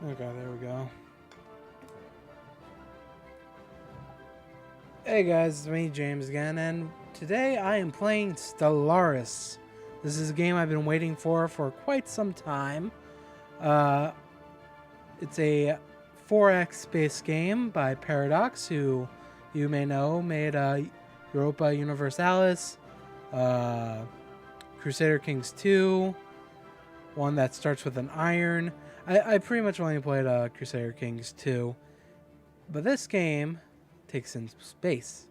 Okay, there we go. Hey guys, it's me, James again, and today I am playing Stellaris. This is a game I've been waiting for quite some time. Uh, it's a 4X based game by Paradox, who you may know made Europa Universalis, uh, Crusader Kings 2, one that starts with an iron. I pretty much only played Crusader Kings 2, but this game takes in space.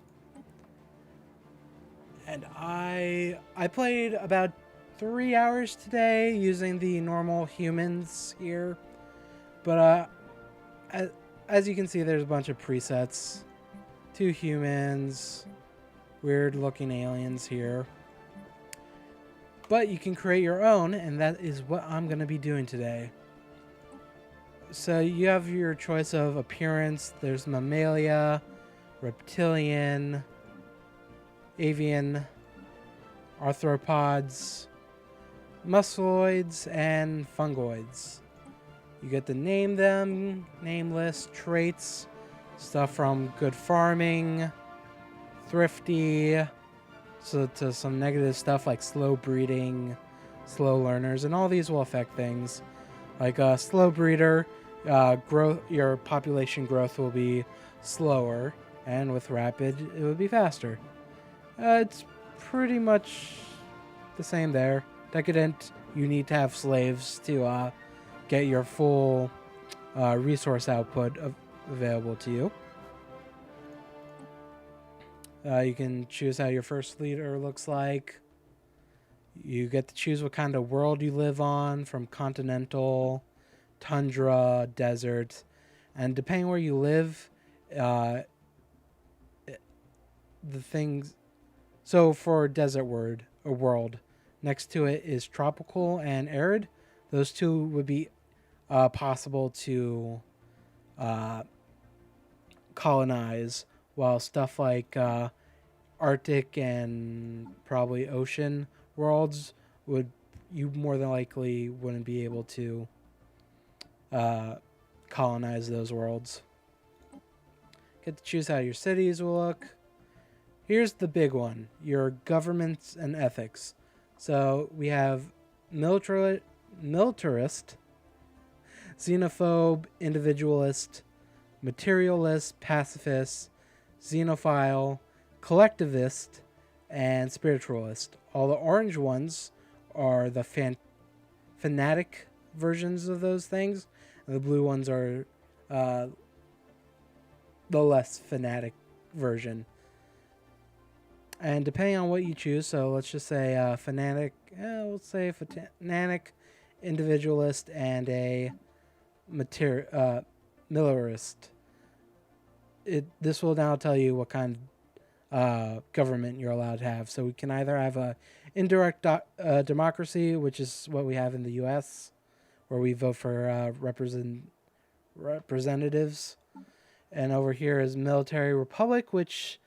And I played about 3 hours today using the normal humans here. But as you can see, there's a bunch of presets. 2 humans, weird looking aliens here. But you can create your own, and that is what I'm going to be doing today. So you have your choice of appearance. There's mammalia, reptilian, avian, arthropods, muscloids, and fungoids. You get to name them, name list, traits, stuff from good farming, thrifty, so to some negative stuff like slow breeding, slow learners, and all these will affect things. Like a slow breeder, your population growth will be slower, and with rapid, it would be faster. It's pretty much the same there. Decadent, you need to have slaves to get your full resource output available to you. You can choose how your first leader looks like. You get to choose what kind of world you live on, from continental, tundra, desert, and depending where you live, the things. So for desert world, next to it is tropical and arid. Those two would be possible to colonize, while stuff like Arctic and probably ocean worlds you more than likely wouldn't be able to colonize those worlds. Get to choose how your cities will look. Here's the big one, your governments and ethics. So we have militarist, xenophobe, individualist, materialist, pacifist, xenophile, collectivist, and spiritualist. All the orange ones are the fanatic versions of those things, and the blue ones are the less fanatic version. And depending on what you choose, so let's just say fanatic, let's say fanatic, individualist, and a militarist. This will now tell you what kind of government you're allowed to have. So we can either have a indirect democracy, which is what we have in the U.S., where we vote for representatives. And over here is military republic, which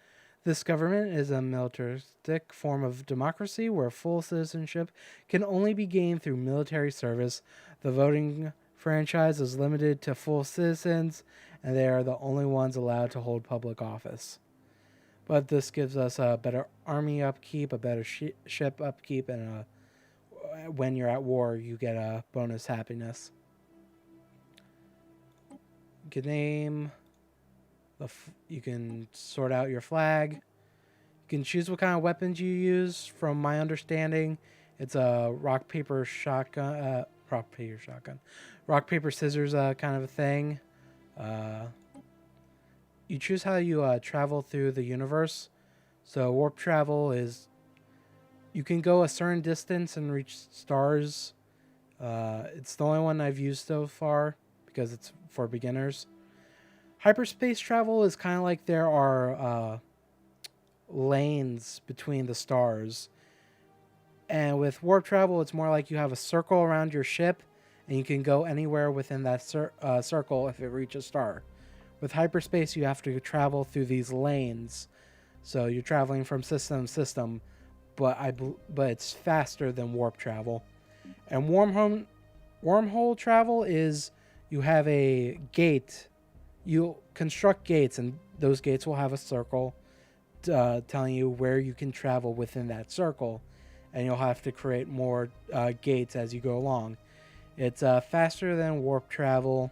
this government is a militaristic form of democracy where full citizenship can only be gained through military service. The voting franchise is limited to full citizens, and they are the only ones allowed to hold public office. But this gives us a better army upkeep, a better ship upkeep, and when you're at war, you get a bonus happiness. You can name. You can sort out your flag. You can choose what kind of weapons you use. From my understanding, it's a rock, paper, scissors kind of a thing. You choose how you travel through the universe. So warp travel is, you can go a certain distance and reach stars. It's the only one I've used so far because it's for beginners. Hyperspace travel is kind of like there are lanes between the stars. And with warp travel, it's more like you have a circle around your ship, and you can go anywhere within that circle if it reaches a star. With hyperspace, you have to travel through these lanes. So you're traveling from system to system, but it's faster than warp travel. And wormhole travel is you have a gate. You construct gates, and those gates will have a circle telling you where you can travel within that circle, and you'll have to create more gates as you go along. It's faster than warp travel,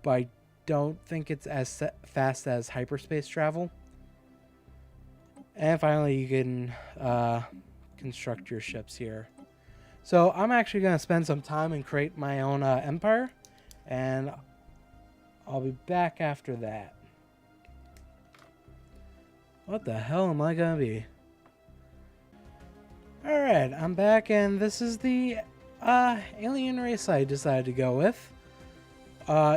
but I don't think it's as fast as hyperspace travel. And finally, you can construct your ships here. So I'm actually going to spend some time and create my own empire, and I'll be back after that. What the hell am I going to be? Alright, I'm back, and this is the alien race I decided to go with.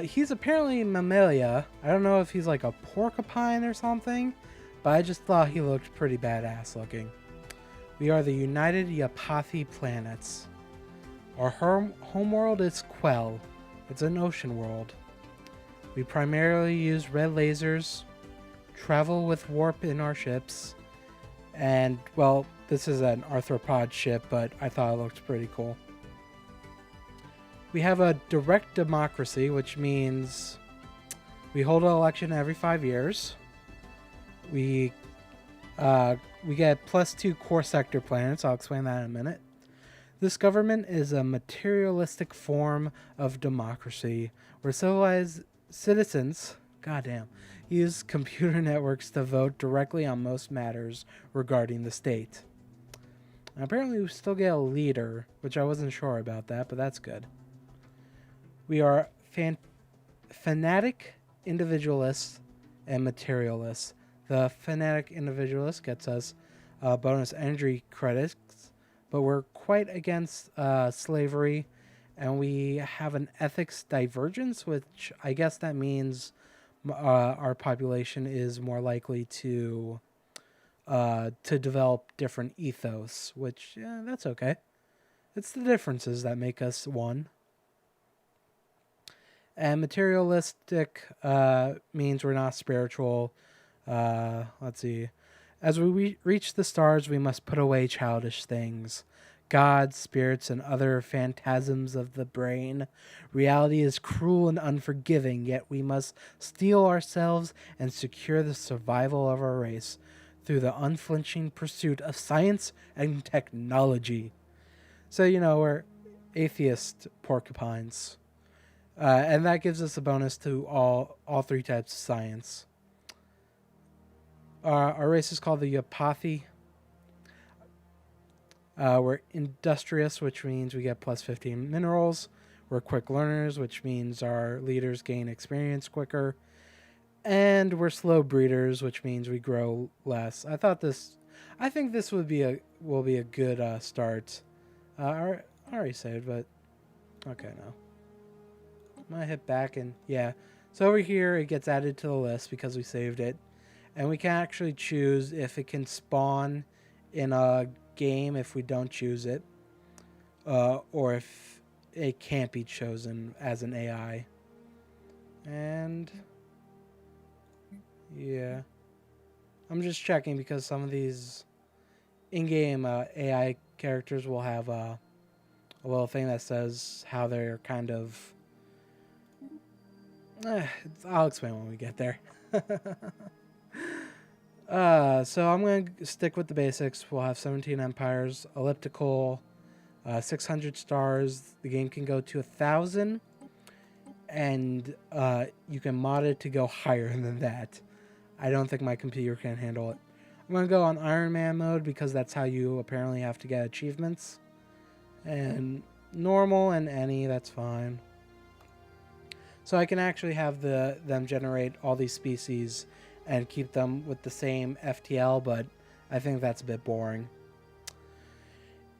He's apparently mammalia. I don't know if he's like a porcupine or something, but I just thought he looked pretty badass looking. We are the United Yapathi Planets. Our homeworld is Quell. It's an ocean world. We primarily use red lasers, travel with warp in our ships, and, well, this is an arthropod ship, but I thought it looked pretty cool. We have a direct democracy, which means we hold an election every 5 years. We get +2 core sector planets. I'll explain that in a minute. This government is a materialistic form of democracy where civilized citizens, goddamn, use computer networks to vote directly on most matters regarding the state. And apparently we still get a leader, which I wasn't sure about that, but that's good. We are fanatic individualists and materialists. The fanatic individualist gets us bonus energy credits, but we're quite against slavery, and we have an ethics divergence, which I guess that means our population is more likely to develop different ethos, which, yeah, that's okay. It's the differences that make us one. And materialistic means we're not spiritual. Let's see. As we reach the stars, we must put away childish things. Gods, spirits, and other phantasms of the brain. Reality is cruel and unforgiving, yet we must steel ourselves and secure the survival of our race through the unflinching pursuit of science and technology. So, we're atheist porcupines. And that gives us a bonus to all 3 types of science. Our race is called the Yapathi. We're industrious, which means we get +15 minerals. We're quick learners, which means our leaders gain experience quicker. And we're slow breeders, which means we grow less. I think this will be a good start. I already saved, but okay, no. I'm gonna hit back, and yeah. So over here it gets added to the list because we saved it, and we can actually choose if it can spawn in a game if we don't choose it, or if it can't be chosen as an AI. And yeah, I'm just checking because some of these in-game AI characters will have a little thing that says how they're kind of I'll explain when we get there. So I'm going to stick with the basics. We'll have 17 empires, elliptical, 600 stars. The game can go to 1,000, and you can mod it to go higher than that. I don't think my computer can handle it. I'm going to go on Iron Man mode because that's how you apparently have to get achievements. And normal and any, that's fine. So I can actually have them generate all these species and keep them with the same FTL, but I think that's a bit boring.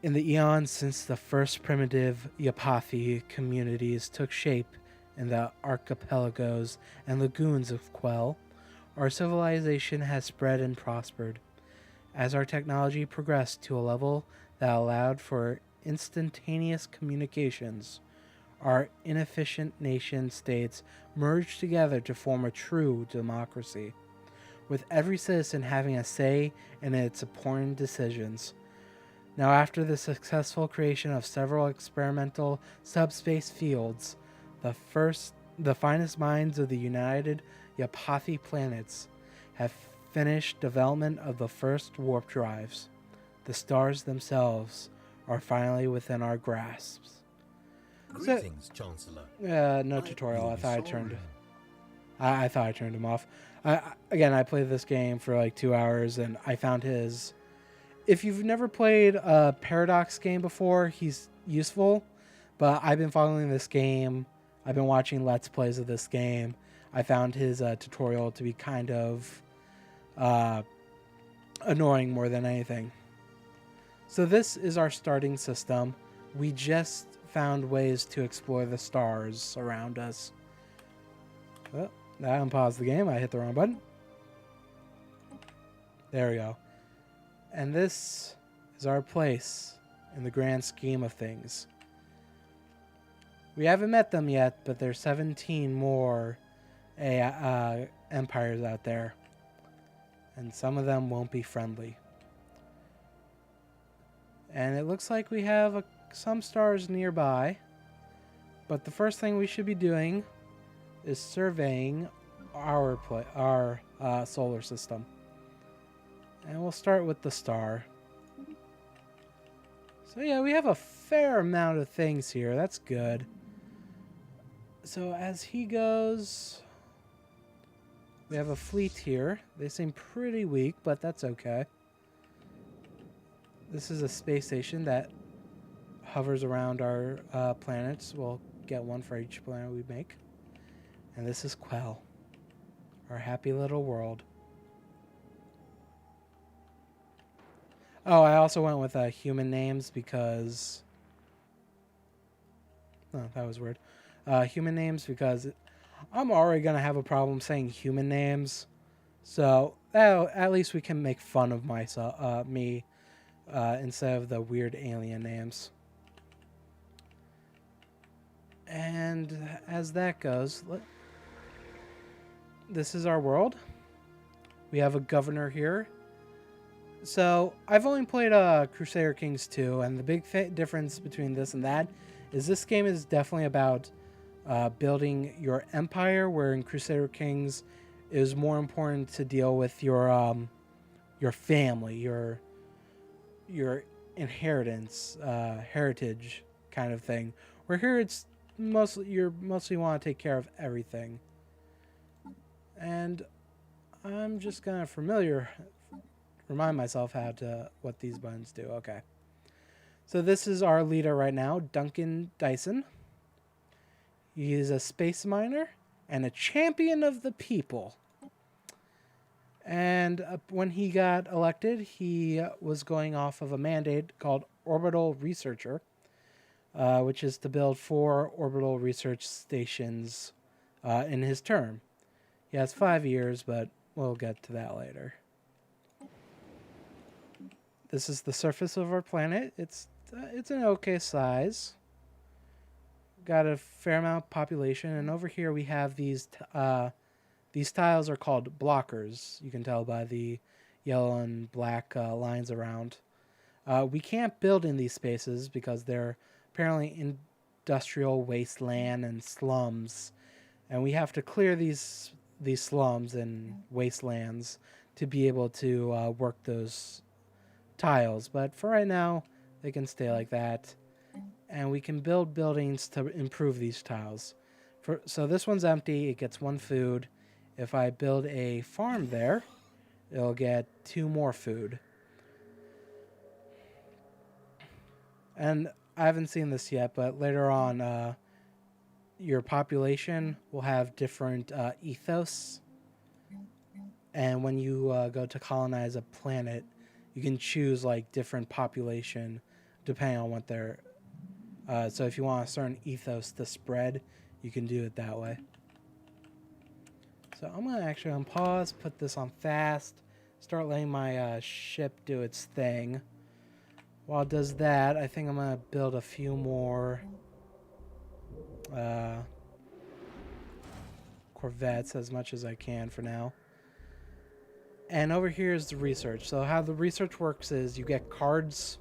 In the eons since the first primitive Yapathi communities took shape in the archipelagos and lagoons of Quell, our civilization has spread and prospered. As our technology progressed to a level that allowed for instantaneous communications, our inefficient nation-states merged together to form a true democracy, with every citizen having a say in its important decisions. Now, after the successful creation of several experimental subspace fields, The finest minds of the United Yapathi planets have finished development of the first warp drives. The stars themselves are finally within our grasps. Greetings, Chancellor. No tutorial. I thought I thought I turned him off. I played this game for like 2 hours, and I found his. If you've never played a Paradox game before, he's useful. But I've been following this game. I've been watching Let's Plays of this game. I found his tutorial to be kind of annoying more than anything. So this is our starting system. We just found ways to explore the stars around us. Oh, I unpaused the game. I hit the wrong button. There we go. And this is our place in the grand scheme of things. We haven't met them yet, but there's 17 more empires out there. And some of them won't be friendly. And it looks like we have some stars nearby. But the first thing we should be doing is surveying our solar system. And we'll start with the star. So yeah, we have a fair amount of things here. That's good. So as he goes, we have a fleet here. They seem pretty weak, but that's okay. This is a space station that hovers around our planets. We'll get one for each planet we make. And this is Quell, our happy little world. Oh, I also went with human names because... Oh, that was weird. Human names because I'm already going to have a problem saying human names. So at least we can make fun of me instead of the weird alien names. And as that goes, this is our world. We have a governor here. So I've only played Crusader Kings 2, and the big difference between this and that is this game is definitely about building your empire, where in Crusader Kings it was more important to deal with your family, your inheritance, heritage kind of thing. Where here it's mostly want to take care of everything. And I'm just gonna remind myself what these buttons do. Okay. So this is our leader right now, Duncan Dyson. He is a space miner and a champion of the people. And when he got elected, he was going off of a mandate called Orbital Researcher, which is to build 4 orbital research stations in his term. He has 5 years, but we'll get to that later. This is the surface of our planet. It's an okay size. Got a fair amount of population, and over here we have these tiles are called blockers. You can tell by the yellow and black lines around. We can't build in these spaces because they're apparently industrial wasteland and slums, and we have to clear these slums and wastelands to be able to work those tiles. But for right now, they can stay like that, and we can build buildings to improve these tiles. So this one's empty. It gets 1 food. If I build a farm there, it'll get 2 more food. And I haven't seen this yet, but later on, your population will have different ethos. And when you go to colonize a planet, you can choose like different population depending on what they're... so if you want a certain ethos to spread, you can do it that way. So I'm going to actually unpause, put this on fast, start letting my ship do its thing. While it does that, I think I'm going to build a few more Corvettes as much as I can for now. And over here is the research. So how the research works is you get cards.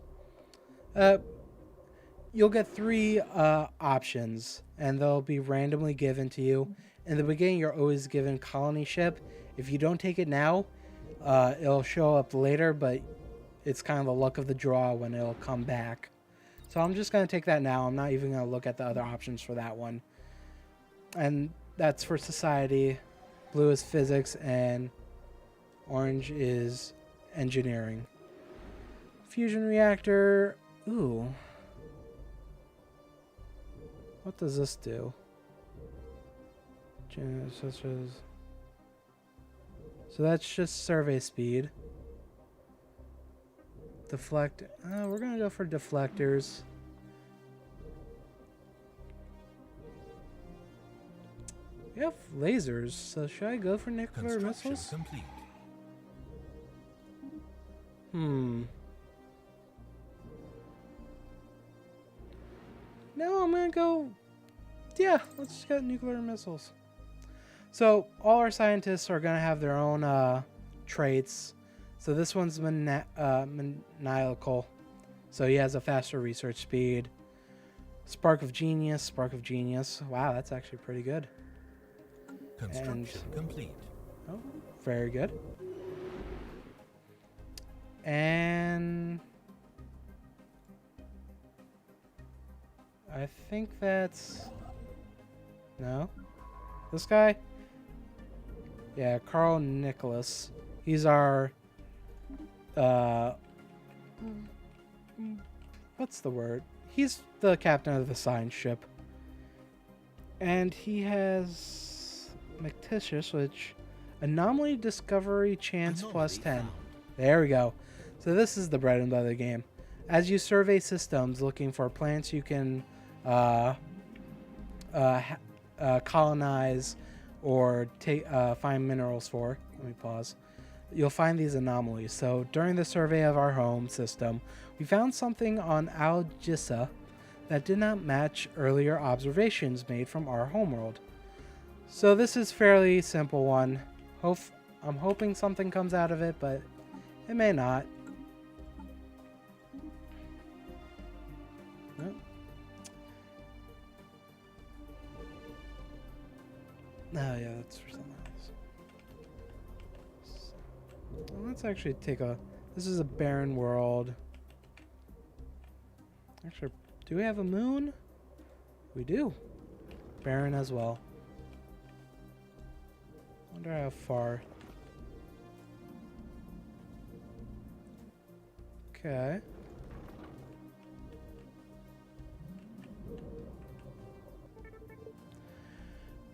you'll get 3 options, and they'll be randomly given to you. In the beginning, you're always given colony ship. If you don't take it now, it'll show up later, but it's kind of the luck of the draw when it'll come back. So I'm just going to take that now. I'm not even going to look at the other options for that one. And that's for society. Blue is physics, and orange is engineering. Fusion reactor. Ooh. What does this do? So that's just survey speed. Deflect. We're going to go for deflectors. We have lasers, so should I go for nuclear missiles? Complete. No, I'm going to go... Yeah, let's just get nuclear missiles. So all our scientists are going to have their own traits. So this one's maniacal. So he has a faster research speed. Spark of genius, spark of genius. Wow, that's actually pretty good. Construction complete. Oh, very good. And I think that's... No? This guy? Yeah, Carl Nicholas. He's our... what's the word? He's the captain of the science ship. And he has... Fictitious, which... Anomaly discovery chance plus 10. There we go. So this is the bread and butter game. As you survey systems looking for plants you can colonize or find minerals for. Let me pause. You'll find these anomalies. So during the survey of our home system, we found something on Algissa that did not match earlier observations made from our homeworld. So this is fairly simple one. I'm hoping something comes out of it, but it may not. Nope. Oh yeah, that's for something else. Well, let's actually take a... This is a barren world. Actually, do we have a moon? We do. Barren as well. Wonder how far. Okay.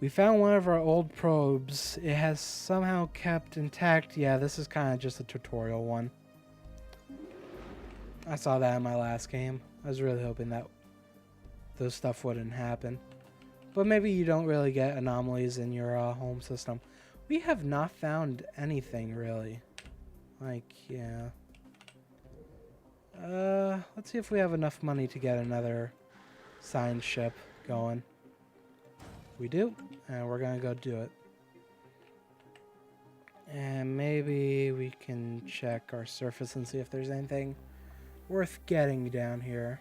We found one of our old probes. It has somehow kept intact. Yeah, this is kind of just a tutorial one. I saw that in my last game. I was really hoping that those stuff wouldn't happen. But maybe you don't really get anomalies in your home system. We have not found anything really. Like, yeah. Let's see if we have enough money to get another science ship going. We do, and we're gonna go do it. And maybe we can check our surface and see if there's anything worth getting down here.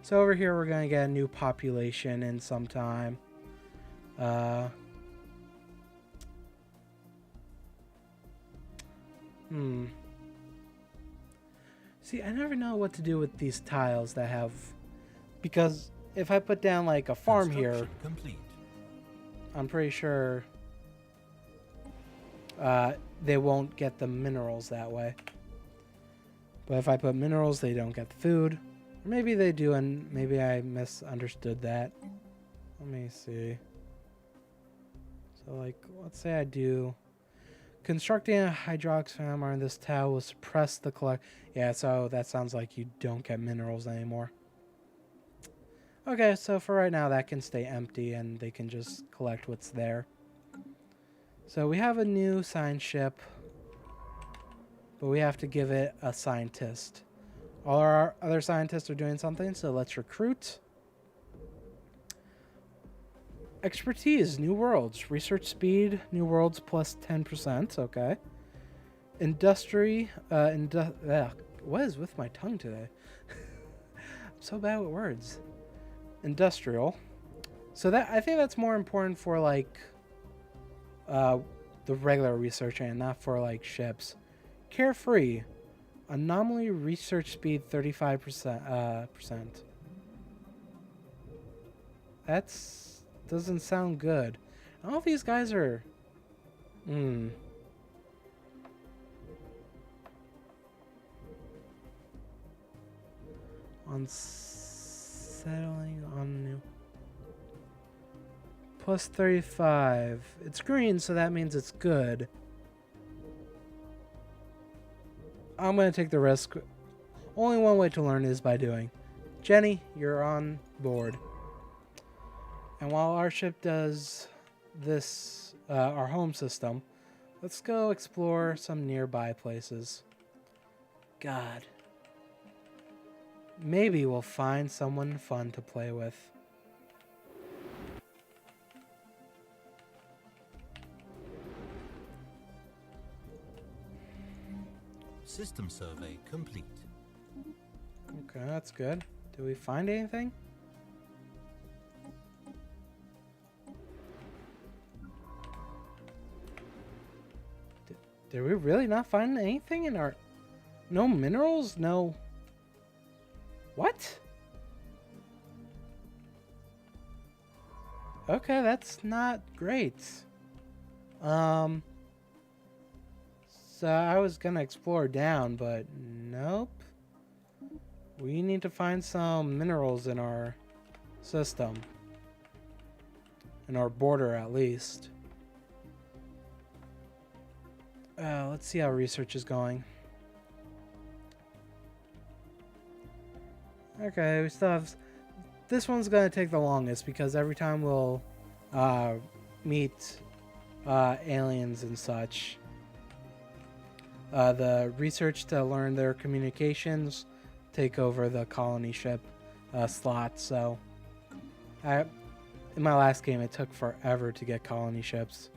So over here we're gonna get a new population in some time. See, I never know what to do with these tiles that have... Because if I put down like a farm here, complete. I'm pretty sure they won't get the minerals that way. But if I put minerals, they don't get the food. Or maybe they do, and maybe I misunderstood that. Let me see. So like, let's say I do... Constructing a hydraulic hammer in this tile will suppress the collect... Yeah, so that sounds like you don't get minerals anymore. Okay, so for right now, that can stay empty, and they can just collect what's there. So we have a new science ship, but we have to give it a scientist. All our other scientists are doing something, so let's recruit. Expertise, new worlds. Research speed, new worlds plus 10%, okay. Industry, What is with my tongue today? I'm so bad with words. Industrial. So that I think that's more important for like the regular research and not for like ships. Carefree. Anomaly research speed 35%. That's doesn't sound good. I don't know if these guys are Unsettling on new. Plus 35. It's green, so that means it's good. I'm going to take the risk. Only one way to learn is by doing. Jenny, you're on board. And while our ship does this, our home system, let's go explore some nearby places. God. Maybe we'll find someone fun to play with. System survey complete. Okay, that's good. Did we find anything? Did we really not find anything in our... No minerals? No... What? Okay, that's not great. So I was gonna explore down, but nope. We need to find some minerals in our system. In our border, at least. Let's see how research is going. Okay, we still have... This one's gonna take the longest because every time we'll meet aliens and such, the research to learn their communications take over the colony ship slot. So in my last game it took forever to get colony ships,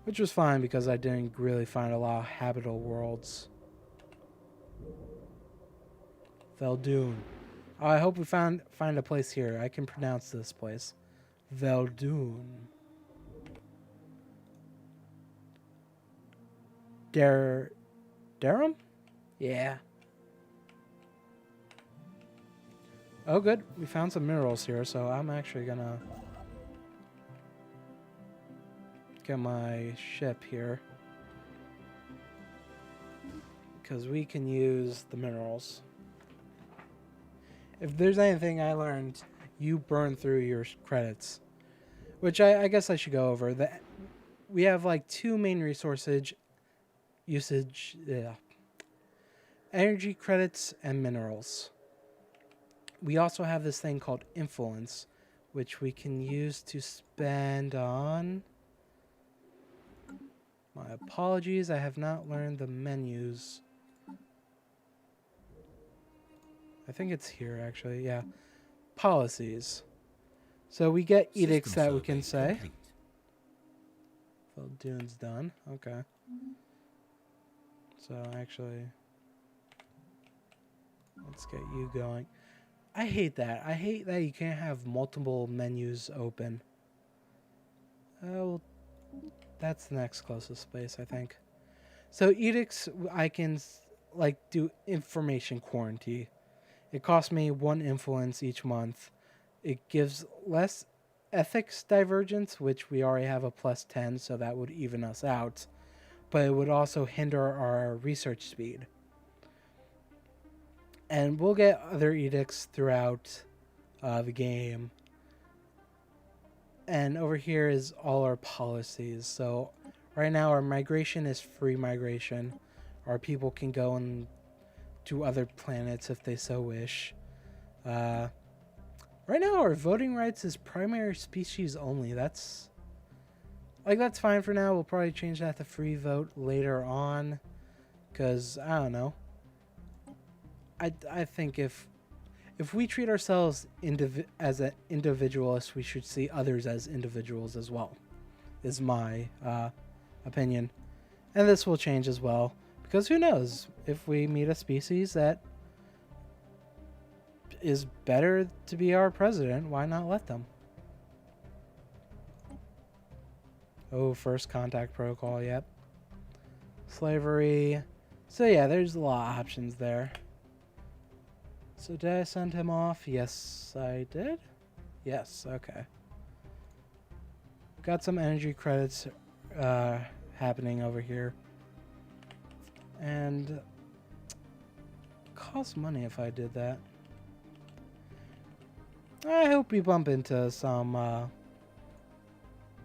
which was fine because I didn't really find a lot of habitable worlds. Veldun. Oh, I hope we find a place here. I can pronounce this place. Veldun. Durham? Yeah. Oh, good. We found some minerals here, so I'm actually gonna get my ship here because we can use the minerals. If there's anything I learned, you burn through your credits, which I guess I should go over. We have like two main resources usage, energy credits and minerals. We also have this thing called influence, which we can use to spend on... My apologies, I have not learned the menus. I think it's here, actually. Yeah. Policies. So we get edicts that we can say. Dune's done. Okay. So actually, let's get you going. I hate that. I hate that you can't have multiple menus open. Oh, that's the next closest place, I think. So edicts, I can like do information quarantine. It costs me 1 influence each month. It gives less ethics divergence, which we already have a plus 10, so that would even us out. But it would also hinder our research speed. And we'll get other edicts throughout the game. And over here is all our policies. So right now our migration is free migration. Our people can go and to other planets if they so wish. Right now our voting rights is primary species only. That's fine for now. We'll probably change that to free vote later on, because I don't know. I think if we treat ourselves as an individualist, we should see others as individuals as well, is my opinion. And this will change as well, Because who knows? If we meet a species that is better to be our president, why not let them? Oh, first contact protocol, yep. Slavery. So yeah, there's a lot of options there. So did I send him off? Yes, I did. Yes, okay. Got some energy credits happening over here. And it costs money if I did that. I hope we bump into some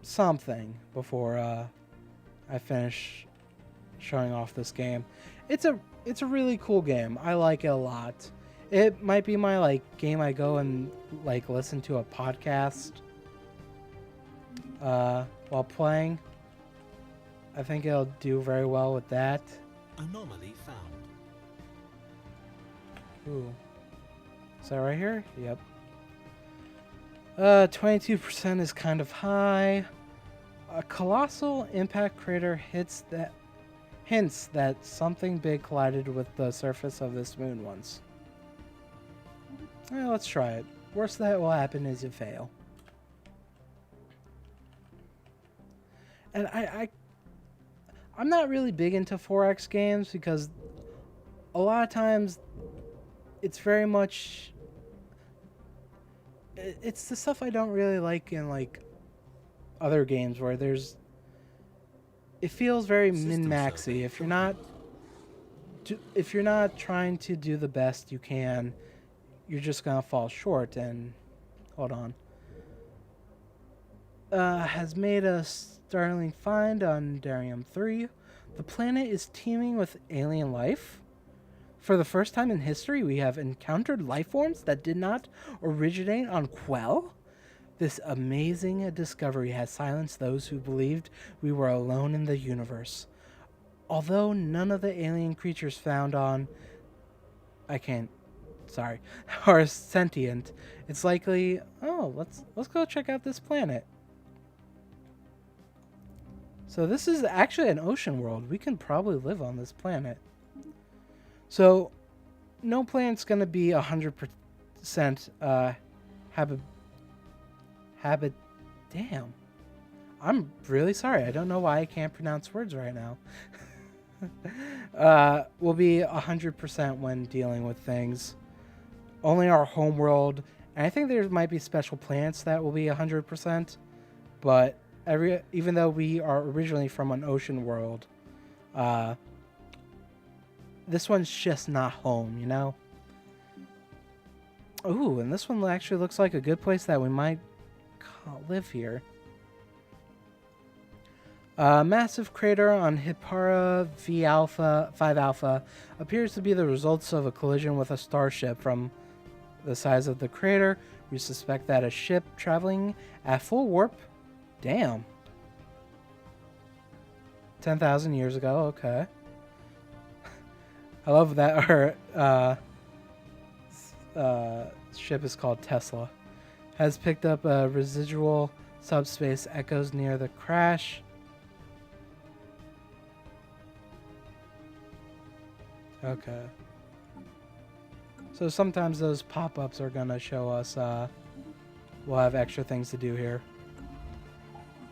something before I finish showing off this game. It's a really cool game. I like it a lot. It might be my game I go and listen to a podcast while playing. I think it'll do very well with that. Anomaly found. Ooh. Is that right here? Yep. 22% is kind of high. A colossal impact crater hints that something big collided with the surface of this moon once. Let's try it. Worst that will happen is you fail. And I'm not really big into 4X games because a lot of times it's very much... It's the stuff I don't really like in other games where there's... It feels very min-maxy. If you're not trying to do the best you can, you're just gonna fall short. And hold on. Has made a startling find on Darium 3. The planet is teeming with alien life. For the first time in history, we have encountered life forms that did not originate on Quell. This amazing discovery has silenced those who believed we were alone in the universe. Although none of the alien creatures found on... are sentient, it's likely... Oh, let's go check out this planet. So this is actually an ocean world. We can probably live on this planet. So, no planet's going to be 100% Damn. I'm really sorry. I don't know why I can't pronounce words right now. Will be 100% when dealing with things. Only our home world. And I think there might be special planets that will be 100%. But even though we are originally from an ocean world, this one's just not home, you know? Ooh, and this one actually looks like a good place that we might live here. Massive crater on Hippara V Alpha 5 Alpha appears to be the results of a collision with a starship. From the size of the crater, we suspect that a ship traveling at full warp. Damn. 10,000 years ago, okay. I love that our ship is called Tesla. Has picked up residual subspace echoes near the crash. Okay. So sometimes those pop-ups are gonna show us we'll have extra things to do here.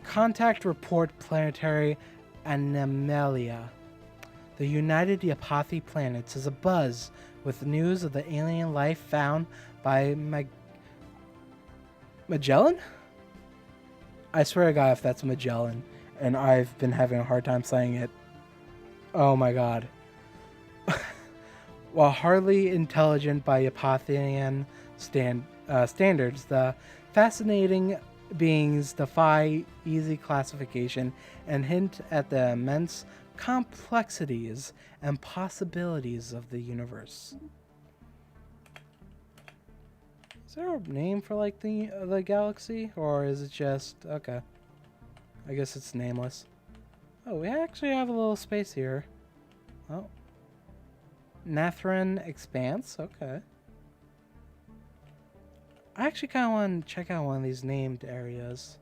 Contact report planetary anomalia. The United Yapathy Planets is abuzz with news of the alien life found by Magellan? I swear to God if that's Magellan, and I've been having a hard time saying it. Oh my God. While hardly intelligent by Yapathian standards, the fascinating beings defy easy classification and hint at the immense complexities and possibilities of the universe. Is there a name for the galaxy, or is it just okay? I guess it's nameless. Oh, we actually have a little space here. Oh, Nathran Expanse. Okay. I actually kind of want to check out one of these named areas.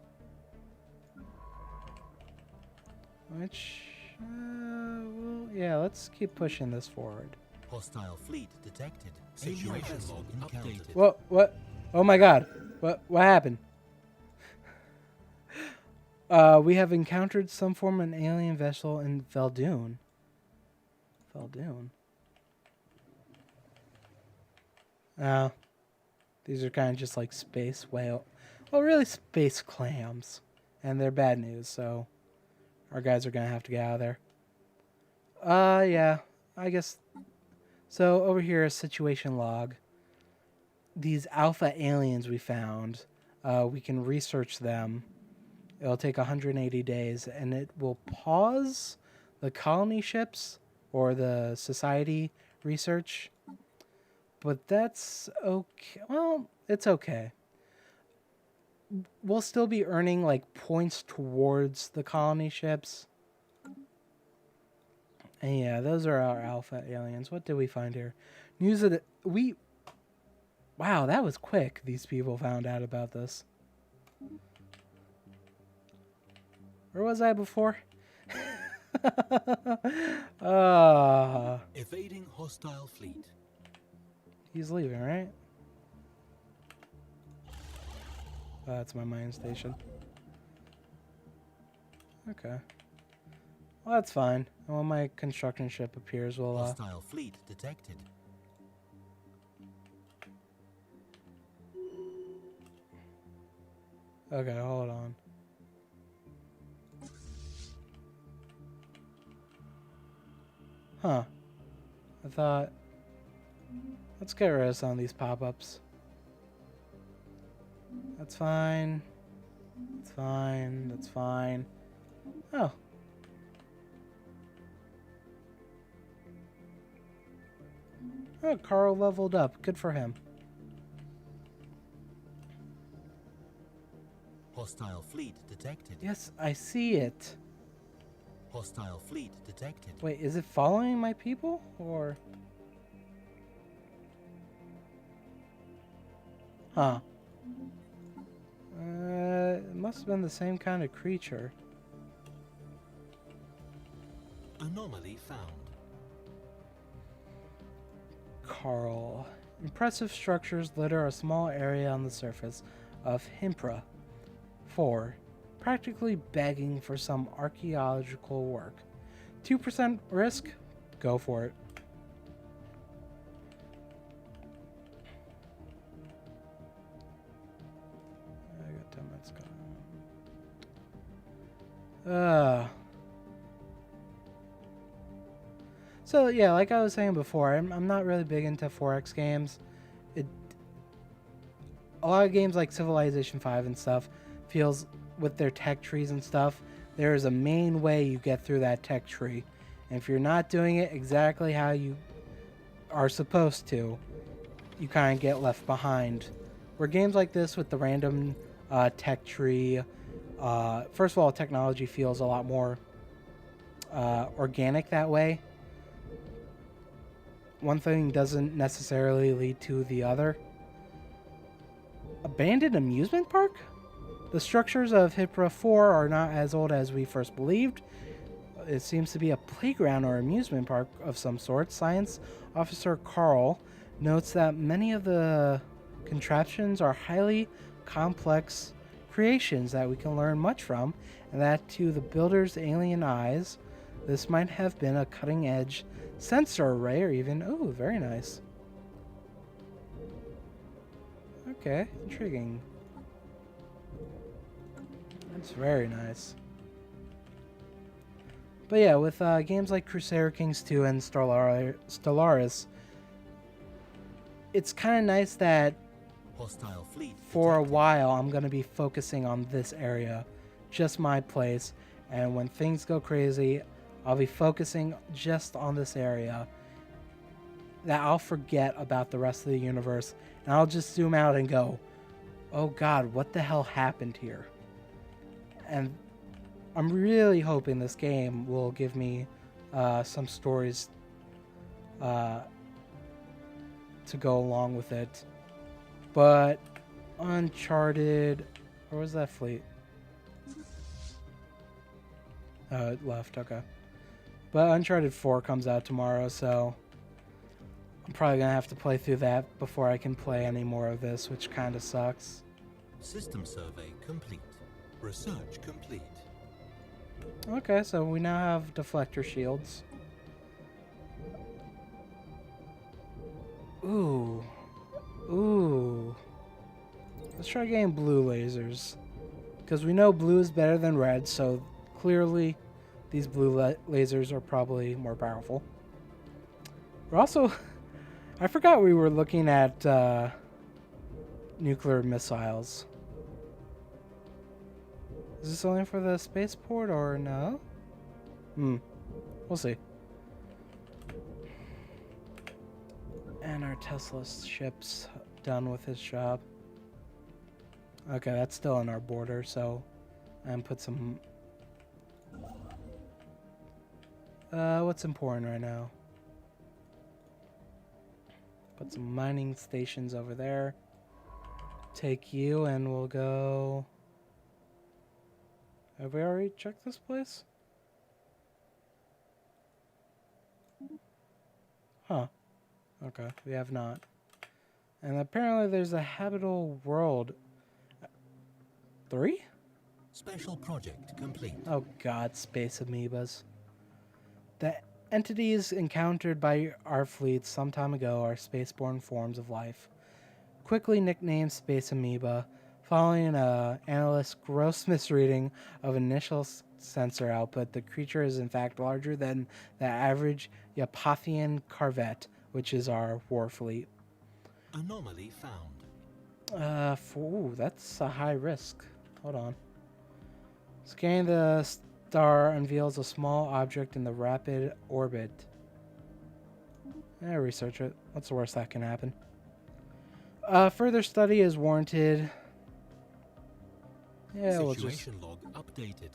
Which will Yeah, let's keep pushing this forward. Hostile fleet detected. Situation log updated. What? Oh my god. What happened? We have encountered some form of an alien vessel in Veldun. Veldun? These are kind of just like space whale. Well, really space clams. And they're bad news, so our guys are going to have to get out of there. Yeah, I guess. So over here, a situation log. These alpha aliens we found, we can research them. It'll take 180 days, and it will pause the colony ships or the society research. But that's okay. Well, it's okay. We'll still be earning like points towards the colony ships. And yeah, those are our alpha aliens. What did we find here? News of the Wow, that was quick. These people found out about this. Where was I before? Evading hostile fleet. He's leaving, right? Oh, that's my mine station. Okay. Well, that's fine. And when my construction ship appears, we'll... Hostile fleet detected. Okay, hold on. Huh. I thought... Let's get rid of some of these pop-ups. That's fine. That's fine. That's fine. Oh. Oh, Carl leveled up. Good for him. Hostile fleet detected. Yes, I see it. Hostile fleet detected. Wait, is it following my people? Or... Huh. It must have been the same kind of creature. Anomaly found. Carl. Impressive structures litter a small area on the surface of Himpra. 4. Practically begging for some archaeological work. 2% risk? Go for it. I got 10 minutes gone. So yeah, like I was saying before, I'm not really big into 4X games. A lot of games like Civilization 5 and stuff feels with their tech trees and stuff, there is a main way you get through that tech tree. And if you're not doing it exactly how you are supposed to, you kind of get left behind. Where games like this with the random tech tree, first of all, technology feels a lot more organic that way. One thing doesn't necessarily lead to the other. Abandoned amusement park? The structures of Hippra 4 are not as old as we first believed. It seems to be a playground or amusement park of some sort. Science Officer Carl notes that many of the contraptions are highly complex creations that we can learn much from, and that to the builder's alien eyes, this might have been a cutting-edge sensor array or even... Oh, very nice. Okay, intriguing. That's very nice. But yeah, with games like Crusader Kings 2 and Stellaris, it's kind of nice that Hostile fleet for a detected. while I'm going to be focusing on this area, just my place, and when things go crazy, I'll be focusing just on this area. That I'll forget about the rest of the universe, and I'll just zoom out and go, oh god, what the hell happened here? And I'm really hoping this game will give me some stories to go along with it. But Uncharted... Where was that fleet? Oh, it left, okay. But Uncharted 4 comes out tomorrow, so I'm probably going to have to play through that before I can play any more of this, which kind of sucks. System survey complete. Research complete. Okay, so we now have deflector shields. Ooh. Ooh. Let's try getting blue lasers. Because we know blue is better than red, so clearly these blue lasers are probably more powerful. We're also... I forgot we were looking at nuclear missiles. Is this only for the spaceport or no? We'll see. And our Tesla ship's done with his job. Okay, that's still on our border, so and put some... what's important right now? Put some mining stations over there. Take you and we'll go... Have we already checked this place? Huh. Okay, we have not. And apparently there's a habitable world. 3? Special project complete. Oh god, space amoebas. The entities encountered by our fleet some time ago are spaceborne forms of life. Quickly nicknamed space amoeba, following an analyst's gross misreading of initial sensor output, the creature is in fact larger than the average Yapathian corvette, which is our war fleet. Anomaly found. Ooh, that's a high risk. Hold on. Scanning the star unveils a small object in the rapid orbit. Research it. What's the worst that can happen? Further study is warranted. Yeah, Situation log updated.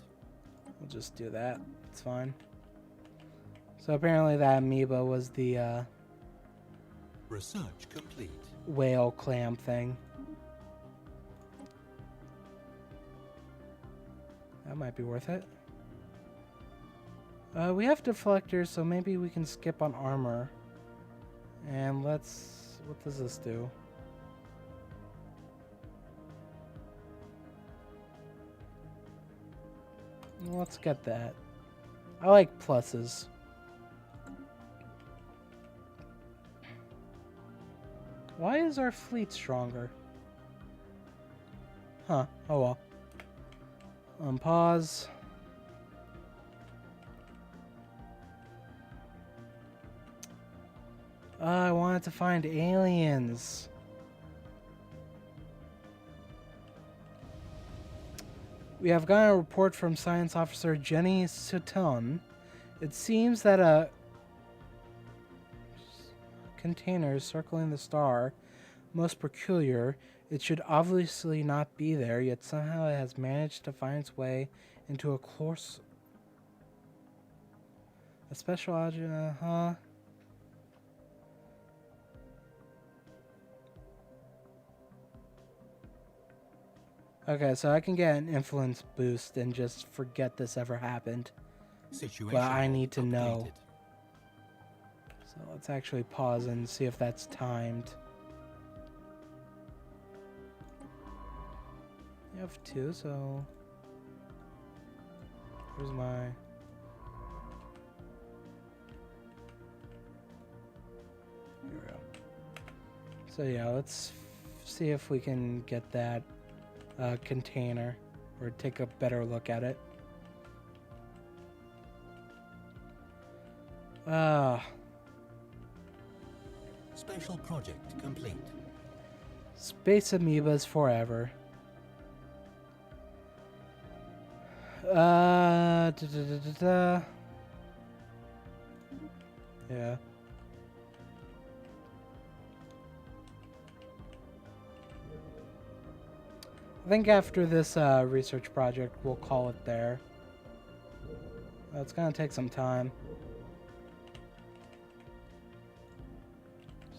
We'll just do that. It's fine. So apparently that amoeba was the Research complete. whale clam thing. That might be worth it. We have deflectors, so maybe we can skip on armor. And let's... What does this do? Let's get that. I like pluses. Why is our fleet stronger? Huh. Oh well. Pause. I wanted to find aliens. We have gotten a report from Science Officer Jenny Sutton. It seems that a container is circling the star. Most peculiar. It should obviously not be there, yet somehow it has managed to find its way into a course. A special object, huh? Okay, so I can get an influence boost and just forget this ever happened. Situation But I log need to know. updated. So let's actually pause and see if that's timed. You have 2, so... Where's my... Here we go. So yeah, let's see if we can get that container, or take a better look at it. Special project complete. Space amoebas forever. Da, da, da, da, da. Yeah. I think after this research project, we'll call it there. It's gonna take some time.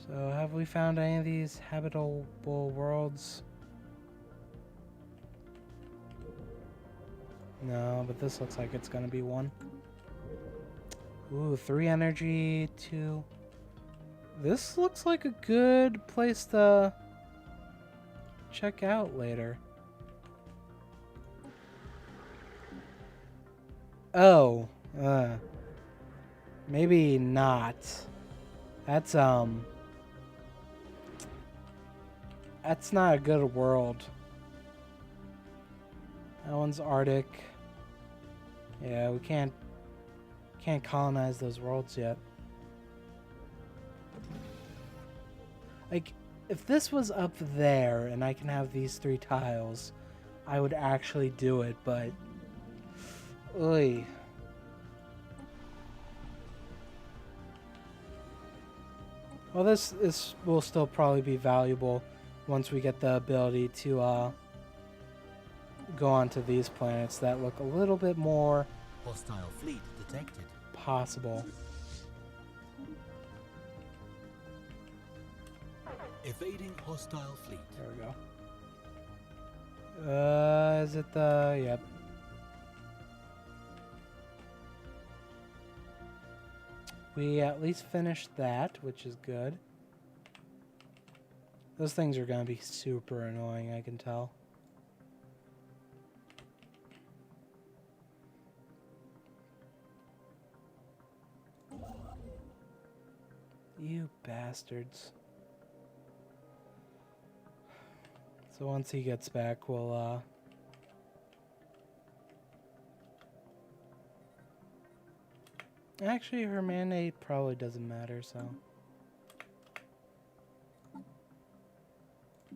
So, have we found any of these habitable worlds? No, but this looks like it's gonna be one. Ooh, 3 energy, 2. This looks like a good place to check out later. Oh, maybe not. That's not a good world. That one's Arctic. Yeah, we can't colonize those worlds yet. Like, if this was up there and I can have these 3 tiles, I would actually do it, but oy. Well, this will still probably be valuable once we get the ability to go onto these planets that look a little bit more Hostile fleet detected. possible. Evading hostile fleet. There we go. Is it the... Yep. We at least finished that, which is good. Those things are going to be super annoying, I can tell. You bastards. So once he gets back, we'll, Actually, her mandate probably doesn't matter, so...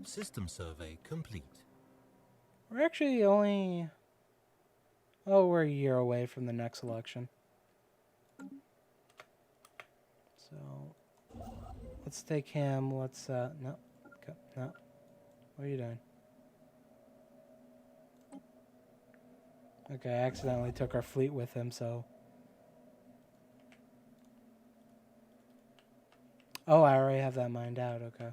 System survey complete. We're actually only... Oh, we're a year away from the next election. So... Let's take him, let's, no. No. What are you doing? Okay, I accidentally took our fleet with him, so... Oh, I already have that mined out, okay.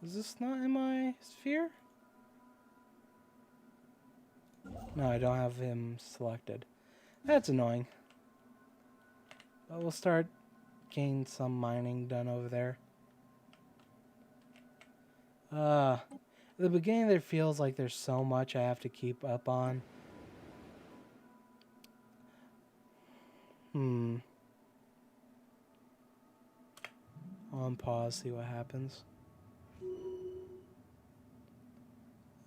Is this not in my sphere? No, I don't have him selected. That's annoying. But we'll start getting some mining done over there. At the beginning there feels like there's so much I have to keep up on. I'll unpause, see what happens.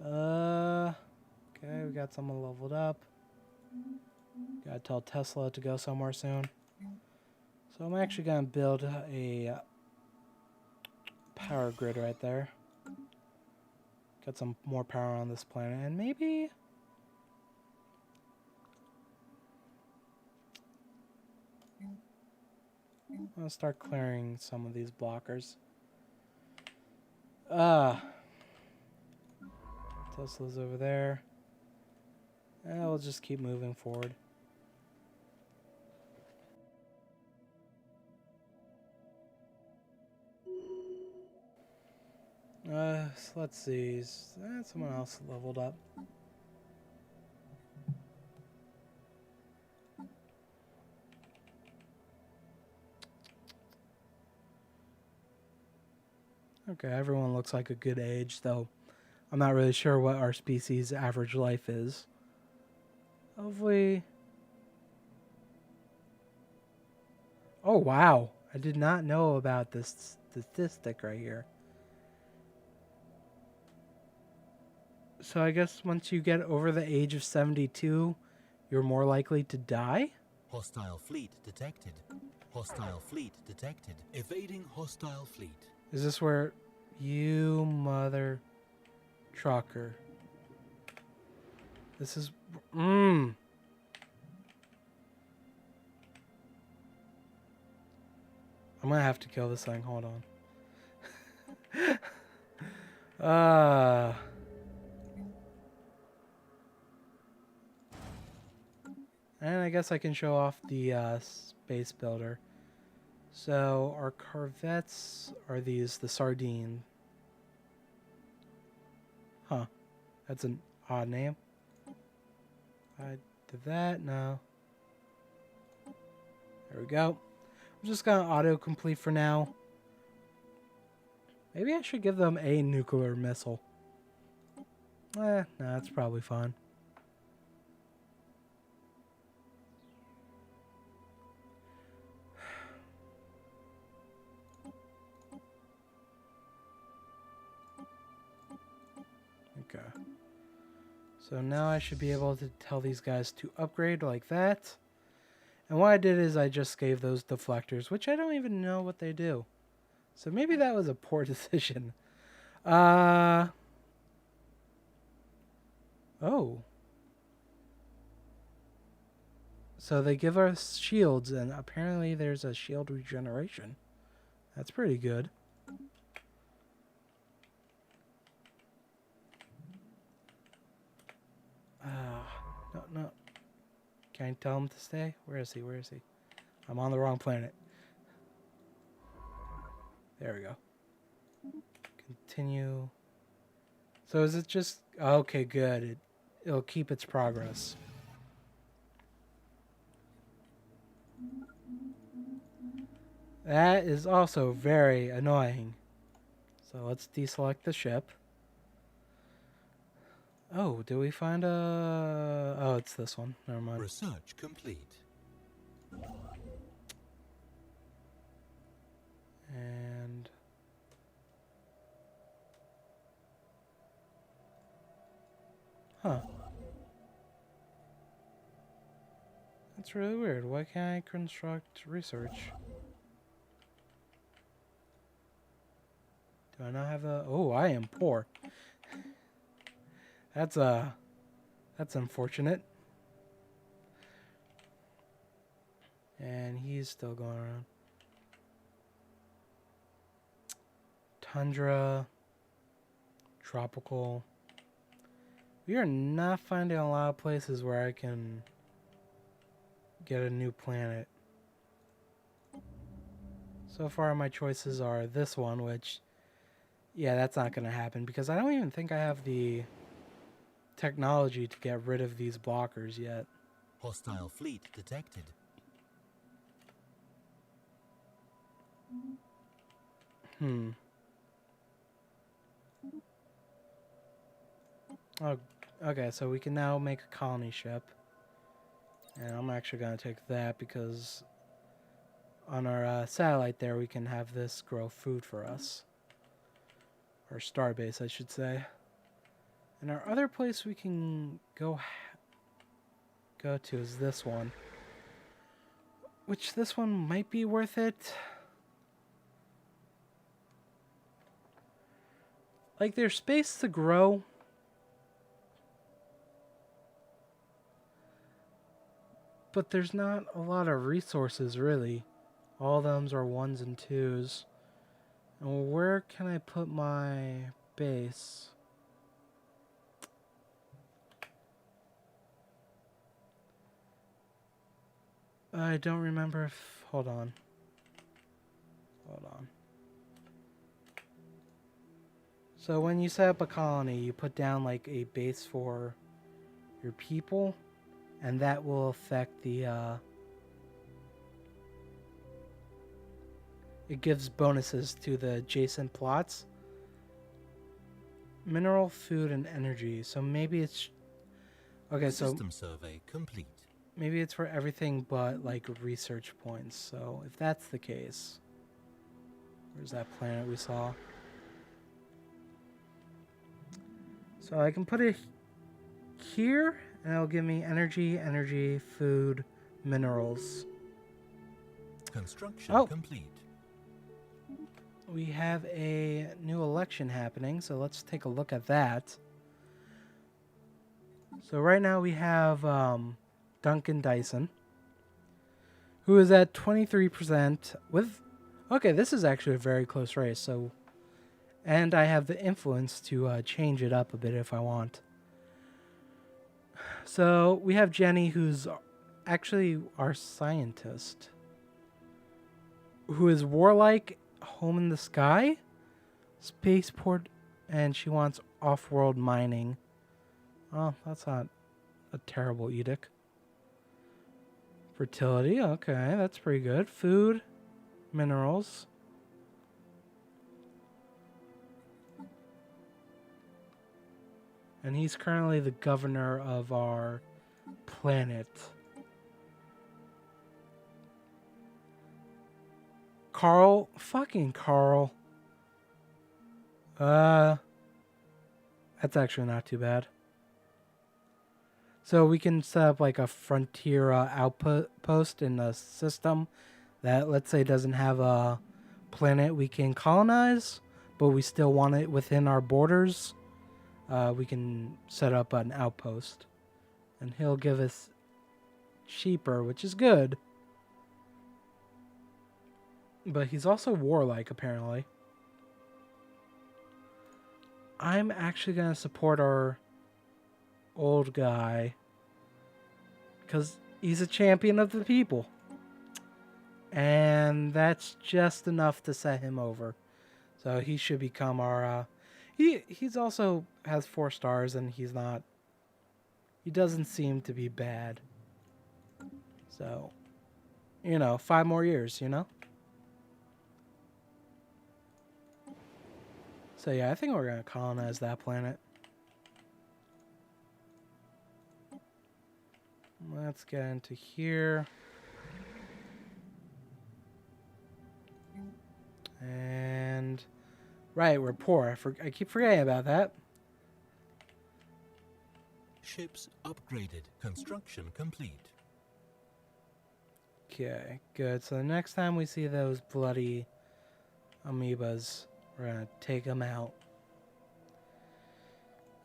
Okay, we got someone leveled up. Gotta tell Tesla to go somewhere soon. So I'm actually gonna build a power grid right there. Get some more power on this planet, and maybe... I'll start clearing some of these blockers. Tesla's over there. And we'll just keep moving forward. So let's see. Someone else leveled up. Okay, everyone looks like a good age, though I'm not really sure what our species' average life is. Hopefully... Oh, wow. I did not know about this statistic right here. So I guess once you get over the age of 72, you're more likely to die? Hostile fleet detected. Hostile fleet detected. Evading hostile fleet. Is this where... You mother... trucker. This is... I'm gonna have to kill this thing. Hold on. And I guess I can show off the space builder. So our corvettes are these, the Sardine. Huh. That's an odd name. I did that. No. There we go. I'm just going to autocomplete for now. Maybe I should give them a nuclear missile. No, that's probably fine. Okay. So now I should be able to tell these guys to upgrade like that. And what I did is I just gave those deflectors, which I don't even know what they do. So maybe that was a poor decision. Oh. So they give us shields, and apparently there's a shield regeneration. That's pretty good. No. Can I tell him to stay? Where is he? Where is he? I'm on the wrong planet. There we go. Continue. So is it just... Okay, good. It'll keep its progress. That is also very annoying. So let's deselect the ship. Oh, do we find a... Oh, it's this one. Never mind. Research complete. And... Huh. That's really weird. Why can't I construct research? Do I not have a... Oh, I am poor. That's unfortunate. And he's still going around. Tundra. Tropical. We are not finding a lot of places where I can get a new planet. So far my choices are this one, which... Yeah, that's not going to happen because I don't even think I have the technology to get rid of these blockers yet. Hostile fleet detected. Oh, okay, so we can now make a colony ship. And I'm actually going to take that because on our satellite there we can have this grow food for us. Or starbase, I should say. And our other place we can go to is this one. Which this one might be worth it. Like, there's space to grow. But there's not a lot of resources, really. All of them are 1s and 2s. And where can I put my base? I don't remember if... Hold on. So when you set up a colony, you put down like a base for your people, and that will affect the... It gives bonuses to the adjacent plots. Mineral, food, and energy. So maybe it's... Okay, so... System survey complete. Maybe it's for everything but, like, research points. So, if that's the case... Where's that planet we saw? So, I can put it here, and it'll give me energy, food, minerals. Construction complete. We have a new election happening, so let's take a look at that. So, right now we have... Duncan Dyson, who is at 23% with... Okay, this is actually a very close race, so... And I have the influence to change it up a bit if I want. So, we have Jenny, who's actually our scientist. Who is warlike, home in the sky, spaceport, and she wants off-world mining. Oh, that's not a terrible edict. Fertility, okay, that's pretty good. Food, minerals. And he's currently the governor of our planet. Carl, fucking Carl. That's actually not too bad. So we can set up like a frontier outpost in the system that, let's say, doesn't have a planet we can colonize, but we still want it within our borders. We can set up an outpost, and he'll give us cheaper, which is good. But he's also warlike, apparently. I'm actually going to support our old guy because he's a champion of the people. And that's just enough to set him over. So he should become our... He's also has 4 stars, and he's not... He doesn't seem to be bad. So, 5 more years, So yeah, I think we're going to colonize that planet. Let's get into here. And... Right, we're poor. I keep forgetting about that. Ships upgraded. Construction complete. Okay, good. So the next time we see those bloody amoebas, we're going to take them out.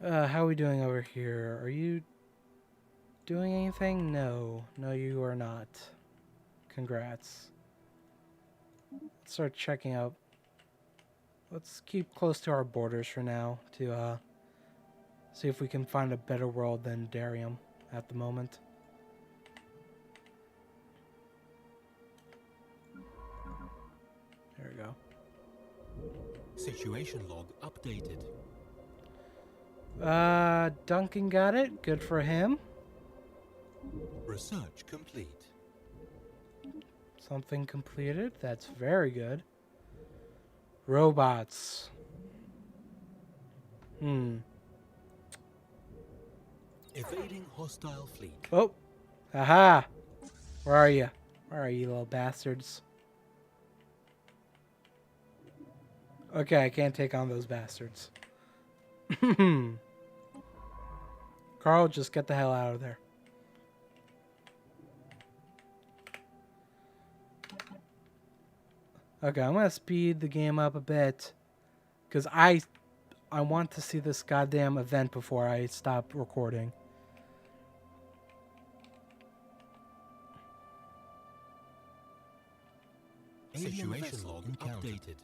How are we doing over here? Are you doing anything? No. No, you are not. Congrats. Let's start checking out. Let's keep close to our borders for now to see if we can find a better world than Darium at the moment. There we go. Situation log updated. Duncan got it. Good for him. Research complete. Something completed. That's very good. Robots. Evading hostile fleet. Oh. Aha. Where are you? Where are you, little bastards? Okay, I can't take on those bastards. Carl, just get the hell out of there. Okay, I'm going to speed the game up a bit. Because I want to see this goddamn event before I stop recording. Situation log updated.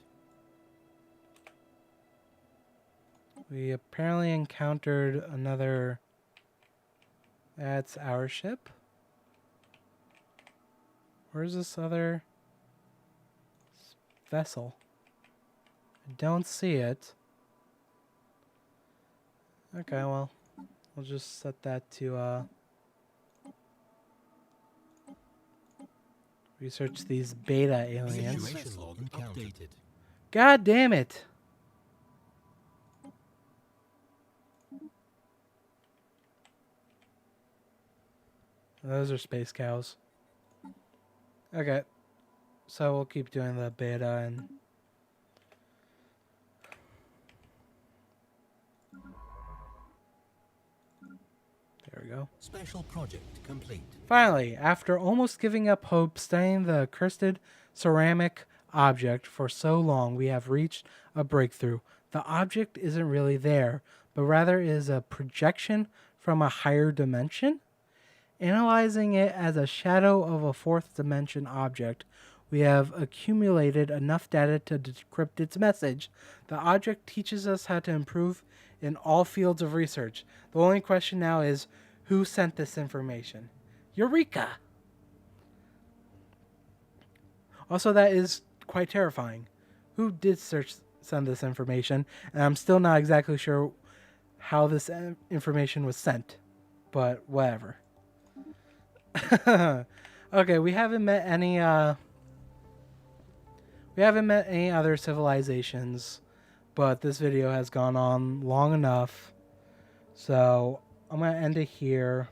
We apparently encountered another... That's our ship? Where's this other vessel? I don't see it. Okay, well, we'll just set that to research these beta aliens. Situation log updated. God damn it! Those are space cows. Okay. So we'll keep doing the beta and... There we go. Special project complete. Finally, after almost giving up hope studying the cursed ceramic object for so long, we have reached a breakthrough. The object isn't really there, but rather is a projection from a higher dimension. Analyzing it as a shadow of a 4th dimension object, we have accumulated enough data to decrypt its message. The object teaches us how to improve in all fields of research. The only question now is, who sent this information? Eureka! Also, that is quite terrifying. Who did send this information? And I'm still not exactly sure how this information was sent, but whatever. Okay, we haven't met any other civilizations, but this video has gone on long enough, so I'm gonna end it here.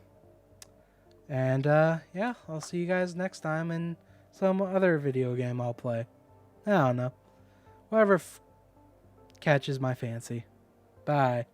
And yeah, I'll see you guys next time in some other video game I'll play. I don't know, whatever catches my fancy. Bye.